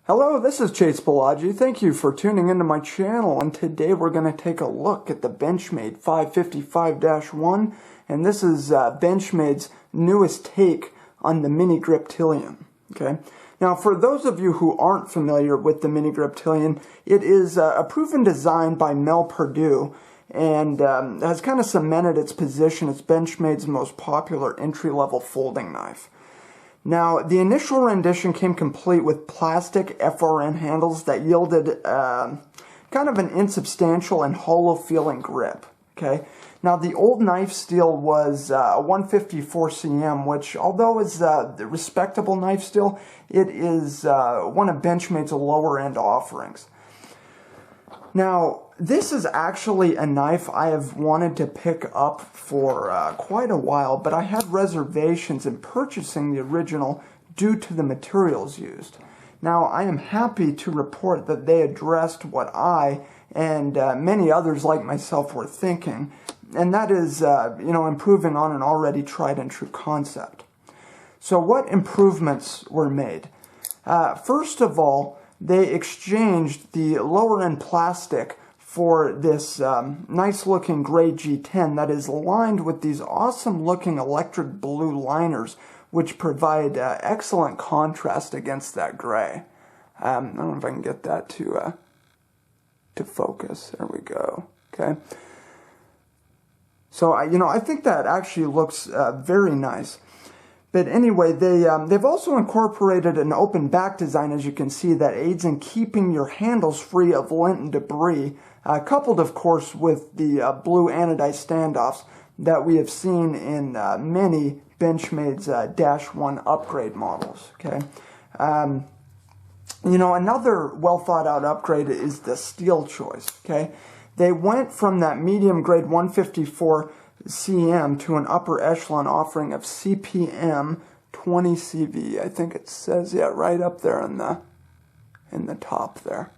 Hello, this is Palagi. Thank you for tuning into my channel, and today we're going to take a look at the Benchmade 555-1, and this is Benchmade's newest take on the Mini Griptilian. Okay. Now, for those of you who aren't familiar with the Mini Griptilian, it is a proven design by Mel Pardue, and has kind of cemented its position as Benchmade's most popular entry-level folding knife. Now, the initial rendition came complete with plastic FRN handles that yielded kind of an insubstantial and hollow-feeling grip. Okay. Now, the old knife steel was a 154 cm, which, although is a respectable knife steel, it is one of Benchmade's lower-end offerings. Now, this is actually a knife I have wanted to pick up for quite a while, but I had reservations in purchasing the original due to the materials used. Now, I am happy to report that they addressed what I and many others like myself were thinking, and that is, improving on an already tried and true concept. So what improvements were made? First of all, they exchanged the lower-end plastic for this nice-looking gray G10 that is lined with these awesome-looking electric blue liners, which provide excellent contrast against that gray. I don't know if I can get that to focus. There we go. Okay. So I think that actually looks very nice. But anyway, they've also incorporated an open back design, as you can see, that aids in keeping your handles free of lint and debris, coupled, of course, with the blue anodized standoffs that we have seen in many Benchmade's -1 upgrade models. Okay, another well-thought-out upgrade is the steel choice. Okay, they went from that medium-grade 154 cm to an upper echelon offering of CPM 20 CV. I think it says, yeah, right up there in the top there.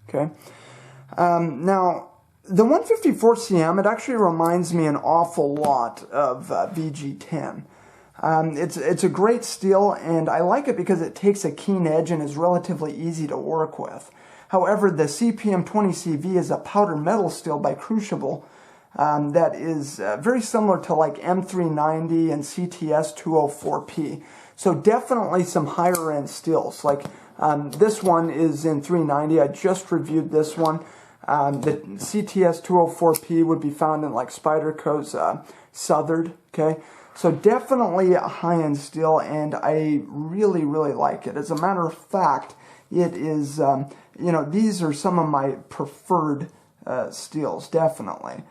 Okay. Now, the 154 cm, it actually reminds me an awful lot of VG10. It's a great steel, and I like it because it takes a keen edge and is relatively easy to work with. However, the CPM 20 CV is a powder metal steel by Crucible, that is very similar to like M390 and CTS 204P. So definitely some higher end steels. Like this one is in 390. I just reviewed this one. The CTS 204P would be found in like Spyderco's Southern. Okay, so definitely a high end steel, and I really like it. As a matter of fact, it is these are some of my preferred steels, definitely.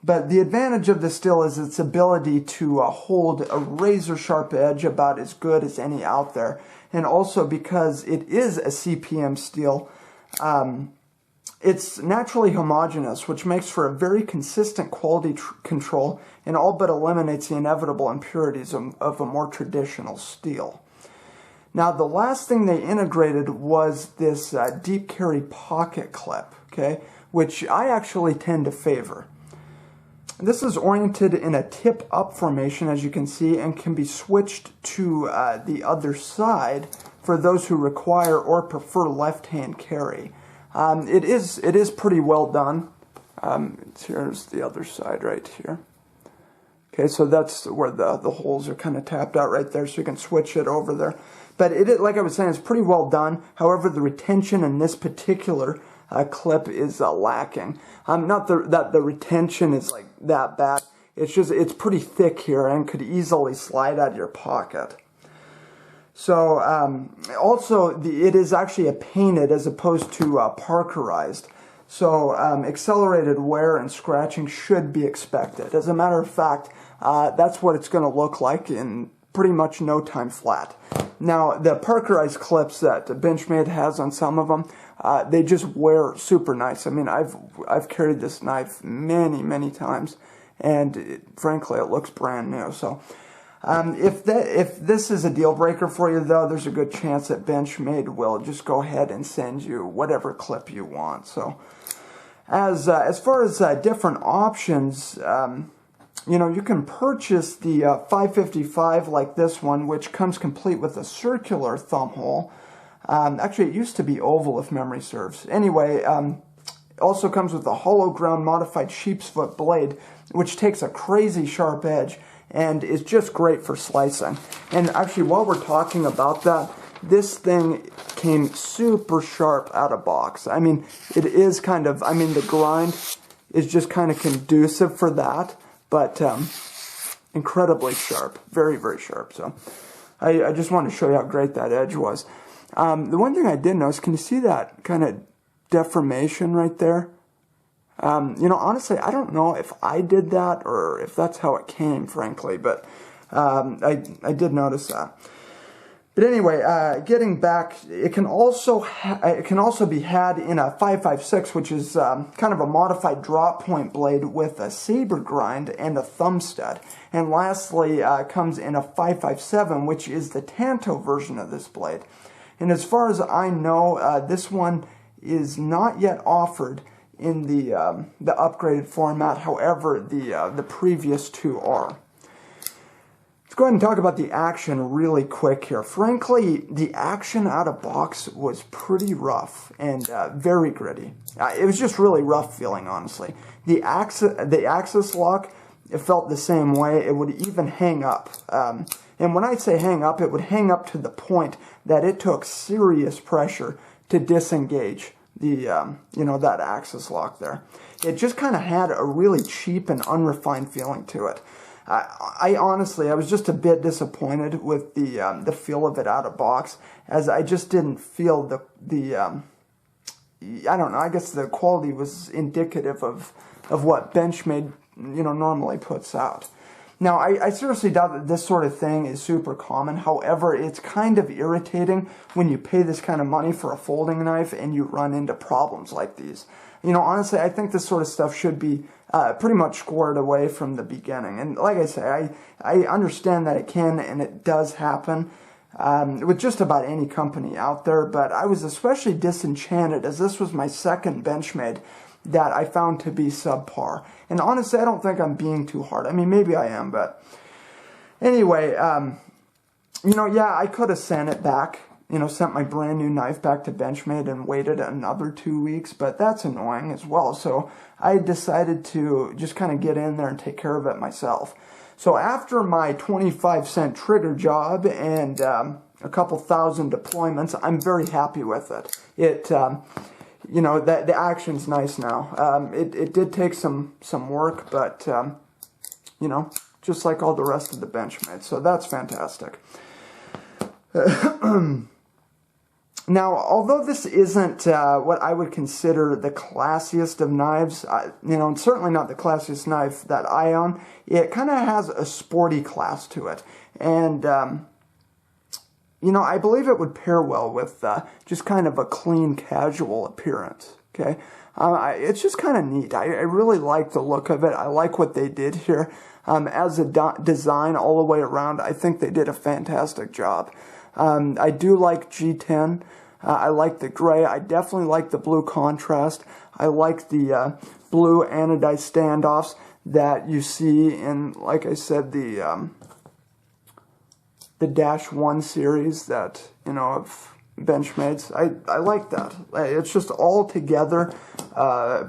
But the advantage of the steel is its ability to hold a razor-sharp edge, about as good as any out there. And also because it is a CPM steel, it's naturally homogeneous, which makes for a very consistent quality control and all but eliminates the inevitable impurities of a more traditional steel. Now, the last thing they integrated was this deep carry pocket clip, okay, which I actually tend to favor. This is oriented in a tip-up formation, as you can see, and can be switched to the other side for those who require or prefer left-hand carry. It is pretty well done. Here's the other side right here. Okay, so that's where the holes are kind of tapped out right there, so you can switch it over there. But like I was saying, it's pretty well done. However, the retention in this particular clip is lacking. Not that the retention is like that bad. It's just it's pretty thick here and could easily slide out of your pocket. So also it is actually a painted as opposed to parkerized. So accelerated wear and scratching should be expected. As a matter of fact, that's what it's going to look like in pretty much no time flat. Now, the parkerized clips that Benchmade has on some of them, they just wear super nice. I mean, I've carried this knife many times, and frankly, it looks brand new. So, if this is a deal breaker for you, though, there's a good chance that Benchmade will just go ahead and send you whatever clip you want. So, as far as different options, you can purchase the 555 like this one, which comes complete with a circular thumb hole. Actually, it used to be oval if memory serves. Anyway, also comes with a hollow ground modified sheep's foot blade, which takes a crazy sharp edge and is just great for slicing. And actually, while we're talking about that, this thing came super sharp out of box. I mean, it is kind of, I mean, the grind is just kind of conducive for that, but incredibly sharp, very, very sharp. So I just wanted to show you how great that edge was. The one thing I did notice, can you see that kind of deformation right there? You know, honestly, I don't know if I did that or if that's how it came, frankly, but I did notice that. But anyway, getting back, it can also be had in a 5.56, which is kind of a modified drop point blade with a saber grind and a thumb stud. And lastly, comes in a 5.57, which is the Tanto version of this blade. And as far as I know, this one is not yet offered in the upgraded format. However, the previous two are. Let's go ahead and talk about the action really quick here. Frankly, the action out of box was pretty rough and very gritty. It was just really rough feeling, honestly. The axis lock, it felt the same way. It would even hang up. And when I say hang up, it would hang up to the point that it took serious pressure to disengage the you know, that axis lock there. It just kind of had a really cheap and unrefined feeling to it. I honestly, I was just a bit disappointed with the feel of it out of box, as I just didn't feel the I don't know, I guess the quality was indicative of what Benchmade, you know, normally puts out. Now, I seriously doubt that this sort of thing is super common. However, it's kind of irritating when you pay this kind of money for a folding knife and you run into problems like these. You know, honestly, I think this sort of stuff should be pretty much squared away from the beginning. And like I say, I understand that it can and it does happen with just about any company out there, but I was especially disenchanted as this was my second Benchmade that I found to be subpar. And honestly, I don't think I'm being too hard. I mean, maybe I am, but anyway, you know, yeah, I could have sent it back, you know, sent my brand new knife back to Benchmade and waited another 2 weeks, but that's annoying as well. So I decided to just kind of get in there and take care of it myself. So after my 25-cent trigger job and a couple thousand deployments, I'm very happy with it. It, you know, the action's nice now. It did take some work, but, you know, just like all the rest of the Benchmade. So that's fantastic. Now, although this isn't what I would consider the classiest of knives, you know, and certainly not the classiest knife that I own, it kind of has a sporty class to it. And, you know, I believe it would pair well with just kind of a clean, casual appearance, okay? It's just kind of neat. I really like the look of it. I like what they did here. As a design all the way around, I think they did a fantastic job. I do like G10. I like the gray. I definitely like the blue contrast. I like the blue anodized standoffs that you see in, like I said, the -1 series that, you know, of Benchmades. I like that. It's just all together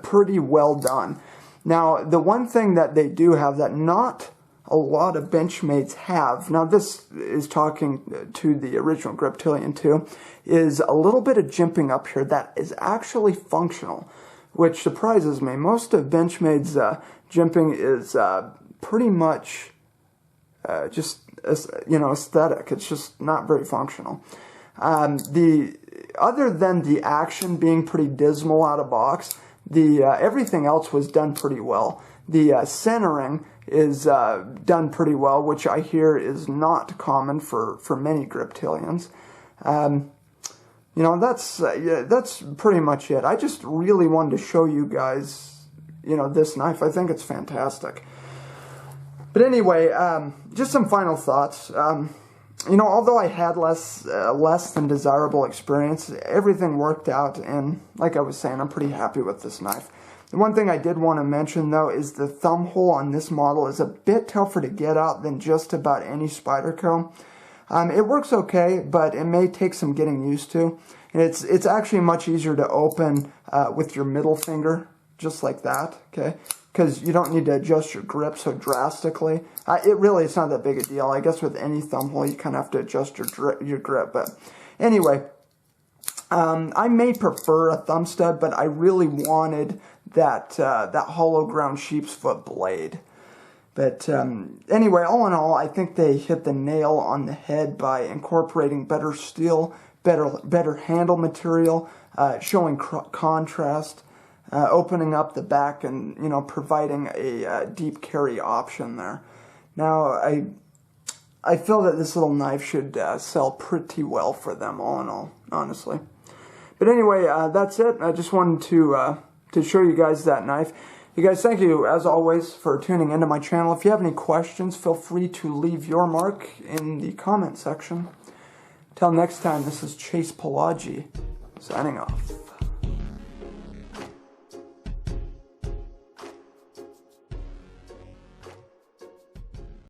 pretty well done. Now, the one thing that they do have that not a lot of Benchmades have, now this is talking to the original Griptilian too, is a little bit of jimping up here that is actually functional, which surprises me. Most of Benchmade's jimping is pretty much just, you know, aesthetic. It's just not very functional. Other than the action being pretty dismal out of box, everything else was done pretty well. The centering is done pretty well, which I hear is not common for many Griptilians. You know, that's pretty much it. I just really wanted to show you guys, you know, this knife. I think it's fantastic. But anyway, just some final thoughts. You know, although I had less than desirable experience, everything worked out, and like I was saying, I'm pretty happy with this knife. The one thing I did want to mention, though, is the thumb hole on this model is a bit tougher to get out than just about any Spyderco. It works okay, but it may take some getting used to. And it's actually much easier to open with your middle finger, just like that, okay? Because you don't need to adjust your grip so drastically. It's not that big a deal. I guess with any thumb hole, you kind of have to adjust your grip. But anyway, I may prefer a thumb stud, but I really wanted that hollow ground sheep's foot blade. But anyway, all in all, I think they hit the nail on the head by incorporating better steel, better handle material, showing contrast, opening up the back, and providing a deep carry option there. Now, I feel that this little knife should sell pretty well for them, all in all, honestly. But anyway, that's it. I just wanted to show you guys that knife. You guys, thank you, as always, for tuning into my channel. If you have any questions, feel free to leave your mark in the comment section. Till next time, this is Chase Palagi, signing off.